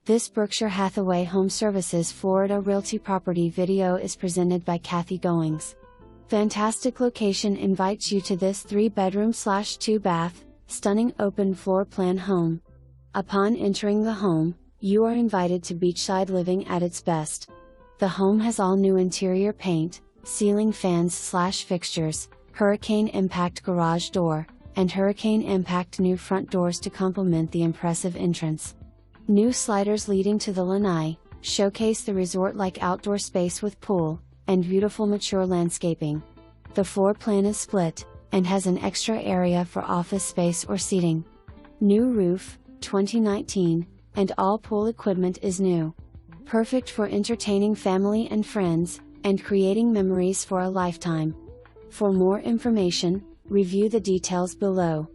This Berkshire Hathaway HomeServices Florida Realty property video is presented by Kathy Goings. Fantastic location invites you to this 3-bedroom/2-bath, stunning open floor plan home. Upon entering the home, you are invited to beachside living at its best. The home has all new interior paint, ceiling fans/fixtures, hurricane impact garage door, and hurricane impact new front doors to complement the impressive entrance. New sliders leading to the lanai showcase the resort-like outdoor space with pool and beautiful mature landscaping. The floor plan is split and has an extra area for office space or seating. New roof, 2019, and all pool equipment is new. Perfect for entertaining family and friends and creating memories for a lifetime. For more information, review the details below.